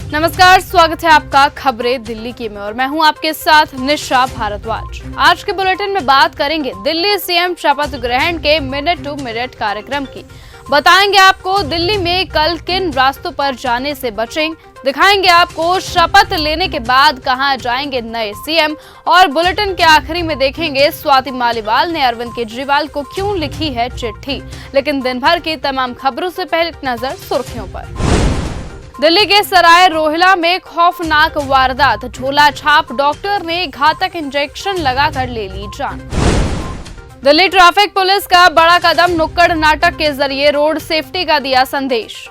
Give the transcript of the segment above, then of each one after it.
नमस्कार, स्वागत है आपका खबरें दिल्ली की में और मैं हूं आपके साथ निशा भारद्वाज। आज के बुलेटिन में बात करेंगे दिल्ली सीएम शपथ ग्रहण के मिनट टू मिनट कार्यक्रम की। बताएंगे आपको दिल्ली में कल किन रास्तों पर जाने से बचें, दिखाएंगे आपको शपथ लेने के बाद कहां जाएंगे नए सीएम और बुलेटिन के आखिरी में देखेंगे स्वाति मालीवाल ने अरविंद केजरीवाल को क्यों लिखी है चिट्ठी। लेकिन दिन भर की तमाम खबरों से पहले एक नजर सुर्खियों पर। दिल्ली के सराय रोहिला में खौफनाक वारदात, झोला छाप डॉक्टर ने घातक इंजेक्शन लगाकर ले ली जान। दिल्ली ट्रैफिक पुलिस का बड़ा कदम, नुक्कड़ नाटक के जरिए रोड सेफ्टी का दिया संदेश।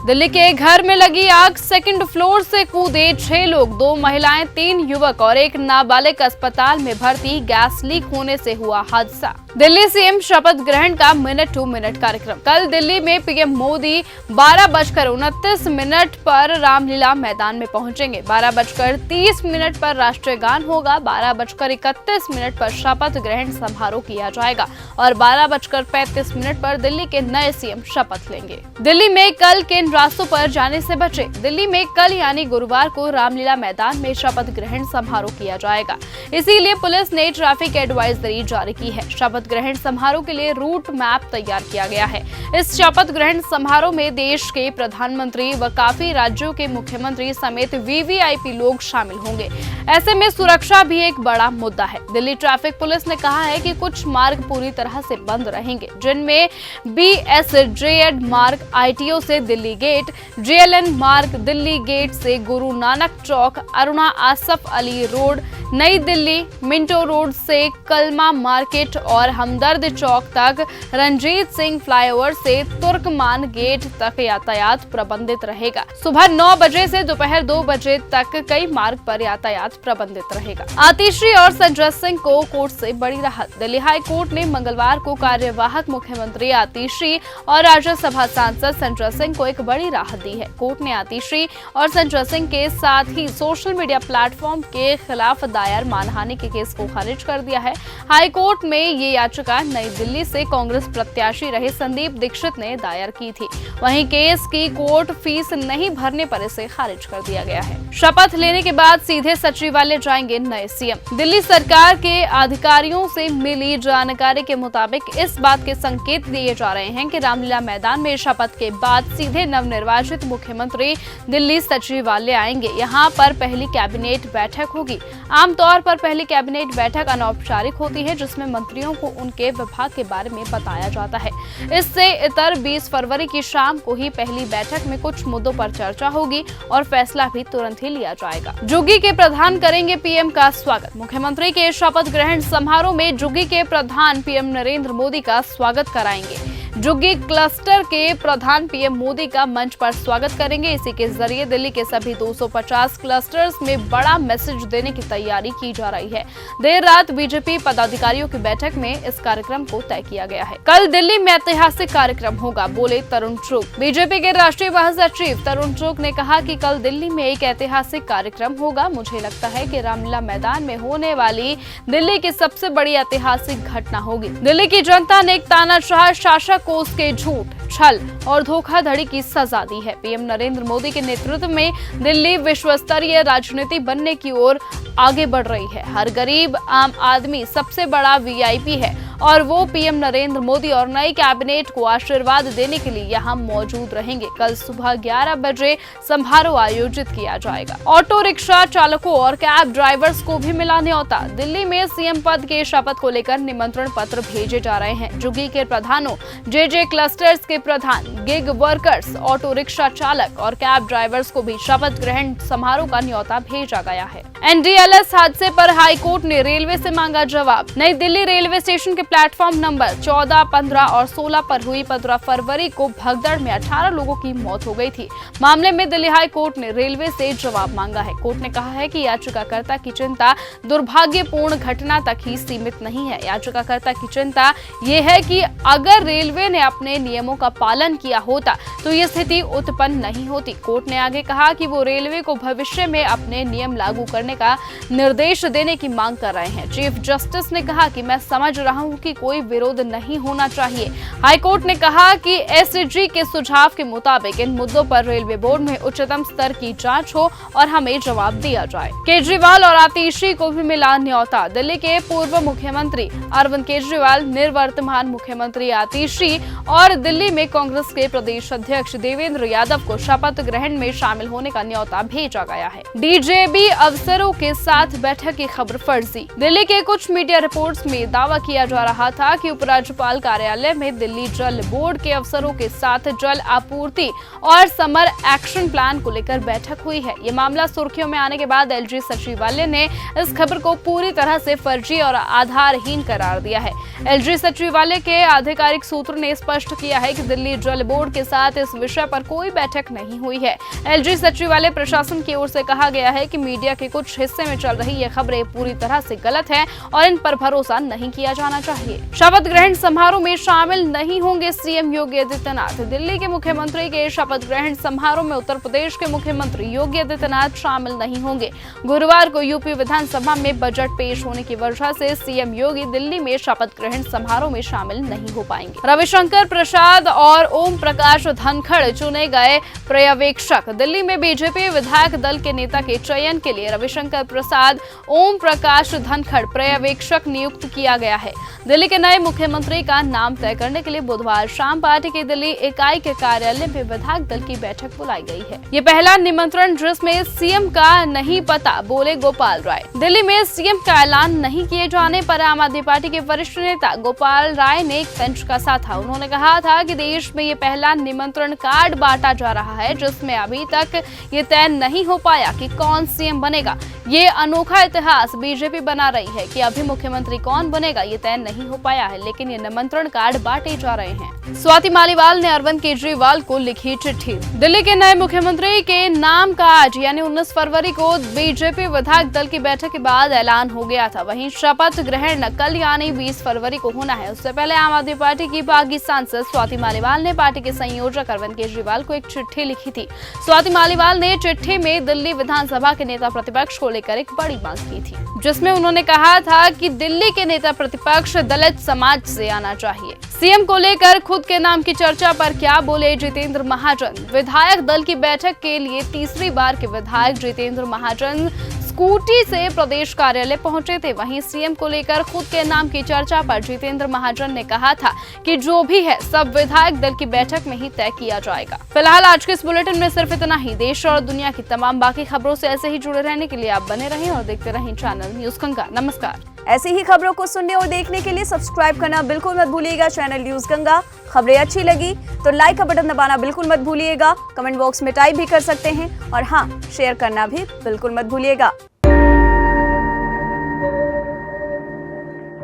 दिल्ली के घर में लगी आग, सेकंड फ्लोर से कूदे 6 लोग, 2 महिलाएं, 3 युवक और 1 नाबालिग अस्पताल में भर्ती, गैस लीक होने से हुआ हादसा। दिल्ली सीएम शपथ ग्रहण का मिनट टू मिनट कार्यक्रम। कल दिल्ली में पीएम मोदी 12:29 पर रामलीला मैदान में पहुंचेंगे। 12:30 पर राष्ट्रीय गान होगा। 12:31 पर शपथ ग्रहण समारोह किया जाएगा और 12:35 पर दिल्ली के नए सीएम शपथ लेंगे। दिल्ली में कल किन रास्तों पर जाने से बचे? दिल्ली में कल यानी गुरुवार को रामलीला मैदान में शपथ ग्रहण समारोह किया जाएगा। इसीलिए पुलिस ने ट्रैफिक एडवाइजरी जारी की है। शपथ ग्रहण समारोह के लिए रूट मैप तैयार किया गया है। इस शपथ ग्रहण समारोह में देश के प्रधानमंत्री व काफी राज्यों के मुख्यमंत्री समेत वीवीआईपी लोग शामिल होंगे। ऐसे में सुरक्षा भी एक बड़ा मुद्दा है। दिल्ली ट्रैफिक पुलिस ने कहा है कि कुछ मार्ग पूरी तरह से बंद रहेंगे, जिनमें BSJED मार्ग ITO से दिल्ली गेट, JLN मार्ग दिल्ली गेट से गुरु नानक चौक, अरुणा आसफ अली रोड, नई दिल्ली मिंटो रोड से कलमा मार्केट और हमदर्द चौक तक, रंजीत सिंह फ्लाईओवर से तुर्कमान गेट तक यातायात प्रतिबंधित रहेगा। सुबह 9 बजे से दोपहर 2 बजे तक कई मार्ग पर यातायात प्रतिबंधित रहेगा। आतिशी और संजय सिंह को कोर्ट से बड़ी राहत। दिल्ली हाई कोर्ट ने मंगलवार को कार्यवाहक मुख्यमंत्री आतिशी और राज्यसभा सांसद संजय सिंह को एक बड़ी राहत दी है। कोर्ट ने आतिशी और संजय सिंह के साथ ही सोशल मीडिया प्लेटफॉर्म के खिलाफ दायर मानहानि के केस को खारिज कर दिया है। हाई कोर्ट में ये याचिका नई दिल्ली से कांग्रेस प्रत्याशी रहे संदीप दीक्षित ने दायर की थी। वहीं केस की कोर्ट फीस नहीं भरने पर इसे खारिज कर दिया गया है। शपथ लेने के बाद सीधे सचिवालय जाएंगे नए सीएम। दिल्ली सरकार के अधिकारियों से मिली जानकारी के मुताबिक इस बात के संकेत दिए जा रहे हैं कि रामलीला मैदान में शपथ के बाद सीधे नवनिर्वाचित मुख्यमंत्री दिल्ली सचिवालय आएंगे। यहाँ पर पहली कैबिनेट बैठक होगी। आमतौर पर पहली कैबिनेट बैठक अनौपचारिक होती है, जिसमें मंत्रियों को उनके विभाग के बारे में बताया जाता है। इससे इतर 20 फरवरी की शाम को ही पहली बैठक में कुछ मुद्दों पर चर्चा होगी और फैसला भी तुरंत ही लिया जाएगा। जुग्गी के प्रधान करेंगे पीएम का स्वागत। मुख्यमंत्री के शपथ ग्रहण समारोह में जुग्गी के प्रधान पीएम नरेंद्र मोदी का स्वागत कराएंगे। जुग्गी क्लस्टर के प्रधान पीएम मोदी का मंच पर स्वागत करेंगे। इसी के जरिए दिल्ली के सभी 250 क्लस्टर्स में बड़ा मैसेज देने की तैयारी की जा रही है। देर रात बीजेपी पदाधिकारियों की बैठक में इस कार्यक्रम को तय किया गया है। कल दिल्ली में ऐतिहासिक कार्यक्रम होगा, बोले तरुण चुग। बीजेपी के राष्ट्रीय महासचिव तरुण चुग ने कहा कि कल दिल्ली में एक ऐतिहासिक कार्यक्रम होगा। मुझे लगता है कि रामलीला मैदान में होने वाली दिल्ली की सबसे बड़ी ऐतिहासिक घटना होगी। दिल्ली की जनता ने एक तानाशाह शासक को उसके झूठ, छल और धोखाधड़ी की सजा दी है। पीएम नरेंद्र मोदी के नेतृत्व में दिल्ली विश्व स्तरीय राजनीति बनने की ओर आगे बढ़ रही है। हर गरीब आम आदमी सबसे बड़ा VIP है और वो पीएम नरेंद्र मोदी और नई कैबिनेट को आशीर्वाद देने के लिए यहाँ मौजूद रहेंगे। कल सुबह 11 बजे समारोह आयोजित किया जाएगा। ऑटो रिक्शा चालकों और कैब ड्राइवर्स को भी मिला न्योता। दिल्ली में सीएम पद के शपथ को लेकर निमंत्रण पत्र भेजे जा रहे हैं। जुग्गी के प्रधानों, JJ क्लस्टर्स के प्रधान, गिग वर्कर्स, ऑटो रिक्शा चालक और कैब ड्राइवर्स को भी शपथ ग्रहण समारोह का न्योता भेजा गया है। NDLS हादसे पर हाई कोर्ट ने रेलवे से मांगा जवाब। नई दिल्ली रेलवे स्टेशन के प्लेटफॉर्म नंबर 14, 15 और 16 पर हुई 15 फरवरी को भगदड़ में 18 लोगों की मौत हो गई थी। मामले में दिल्ली हाई कोर्ट ने रेलवे से जवाब मांगा है। कोर्ट ने कहा है कि याचिकाकर्ता की चिंता दुर्भाग्यपूर्ण घटना तक ही सीमित नहीं है। याचिकाकर्ता की चिंता ये है कि अगर रेलवे ने अपने नियमों का पालन किया होता तो ये स्थिति उत्पन्न नहीं होती। कोर्ट ने आगे कहा कि वो रेलवे को भविष्य में अपने नियम लागू करने का निर्देश देने की मांग कर रहे हैं। चीफ जस्टिस ने कहा कि मैं समझ रहा हूं क्योंकि कोई विरोध नहीं होना चाहिए। हाईकोर्ट ने कहा कि एसएजी के सुझाव के मुताबिक इन मुद्दों पर रेलवे बोर्ड में उच्चतम स्तर की जांच हो और हमें जवाब दिया जाए। केजरीवाल और आतिशी को भी मिला न्योता। दिल्ली के पूर्व मुख्यमंत्री अरविंद केजरीवाल, निवर्तमान मुख्यमंत्री आतिशी और दिल्ली में कांग्रेस के प्रदेश अध्यक्ष देवेंद्र यादव को शपथ ग्रहण में शामिल होने का न्योता भेजा गया है। डीजेबी अफसरों के साथ बैठक की खबर फर्जी। दिल्ली के कुछ मीडिया रिपोर्ट्स में दावा किया जा रहा था कि उपराज्यपाल कार्यालय में दिल्ली जल बोर्ड के अफसरों के साथ जल आपूर्ति और समर एक्शन प्लान को लेकर बैठक हुई है। ये मामला सुर्खियों में आने के बाद एलजी सचिवालय ने इस खबर को पूरी तरह से फर्जी और आधारहीन करार दिया है। एलजी सचिवालय के आधिकारिक सूत्र ने स्पष्ट किया है कि दिल्ली जल बोर्ड के साथ इस विषय पर कोई बैठक नहीं हुई है। एलजी सचिवालय प्रशासन की ओर से कहा गया है कि मीडिया के कुछ हिस्से में चल रही ये खबरें पूरी तरह से गलत हैं और इन पर भरोसा नहीं किया जाना चाहिए। शपथ ग्रहण समारोह में शामिल नहीं होंगे सीएम योगी आदित्यनाथ। दिल्ली के मुख्यमंत्री के शपथ ग्रहण समारोह में उत्तर प्रदेश के मुख्यमंत्री योगी आदित्यनाथ शामिल नहीं होंगे। गुरुवार को यूपी विधानसभा में बजट पेश होने की वजह से सीएम योगी दिल्ली में शपथ ग्रहण समारोह में शामिल नहीं हो पाएंगे। रविशंकर प्रसाद और ओम प्रकाश धनखड़ चुने गए पर्यवेक्षक। दिल्ली में बीजेपी विधायक दल के नेता के चयन के लिए रविशंकर प्रसाद, ओम प्रकाश धनखड़ पर्यवेक्षक नियुक्त किया गया है। दिल्ली के नए मुख्यमंत्री का नाम तय करने के लिए बुधवार शाम पार्टी की दिल्ली इकाई के कार्यालय में विधायक दल की बैठक बुलाई गई है। ये पहला निमंत्रण जिसमें सीएम का नहीं पता, बोले गोपाल राय। दिल्ली में सीएम का ऐलान नहीं किए जाने पर आम आदमी पार्टी के वरिष्ठ नेता गोपाल राय ने एक तंज कसा था। उन्होंने कहा था कि देश में ये पहला निमंत्रण कार्ड बांटा जा रहा है जिसमें अभी तक ये तय नहीं हो पाया कि कौन सीएम बनेगा। ये अनोखा इतिहास बीजेपी बना रही है कि अभी मुख्यमंत्री कौन बनेगा ये तय नहीं हो पाया है, लेकिन ये निमंत्रण कार्ड बांटे जा रहे हैं। स्वाति मालीवाल ने अरविंद केजरीवाल को लिखी चिट्ठी। दिल्ली के नए मुख्यमंत्री के नाम का आज यानी 19 फरवरी को बीजेपी विधायक दल की बैठक के बाद ऐलान हो गया था। वहीं शपथ ग्रहण कल यानी 20 फरवरी को होना है। उससे पहले आम आदमी पार्टी की बागी सांसद स्वाति मालीवाल ने पार्टी के संयोजक अरविंद केजरीवाल को एक चिट्ठी लिखी थी। स्वाति मालीवाल ने चिट्ठी में दिल्ली विधानसभा के नेता प्रतिपक्ष को लेकर एक बड़ी मांग की थी, जिसमें उन्होंने कहा था कि दिल्ली के नेता प्रतिपक्ष दलित समाज से आना चाहिए। सीएम को लेकर खुद के नाम की चर्चा पर क्या बोले जितेंद्र महाजन। विधायक दल की बैठक के लिए तीसरी बार के विधायक जितेंद्र महाजन स्कूटी से प्रदेश कार्यालय पहुंचे थे। वहीं सीएम को लेकर खुद के नाम की चर्चा पर जितेंद्र महाजन ने कहा था कि जो भी है सब विधायक दल की बैठक में ही तय किया जाएगा। फिलहाल आज के इस बुलेटिन में सिर्फ इतना ही। देश और दुनिया की तमाम बाकी खबरों से ऐसे ही जुड़े रहने के लिए आप बने रहें और देखते रहें चैनल न्यूज गंगा। नमस्कार। ऐसी ही खबरों को सुनने और देखने के लिए सब्सक्राइब करना बिल्कुल मत भूलिएगा चैनल न्यूज गंगा। खबरें अच्छी लगी तो लाइक का बटन दबाना बिल्कुल मत भूलिएगा। कमेंट बॉक्स में टाइप भी कर सकते हैं और हाँ, शेयर करना भी बिल्कुल मत भूलिएगा।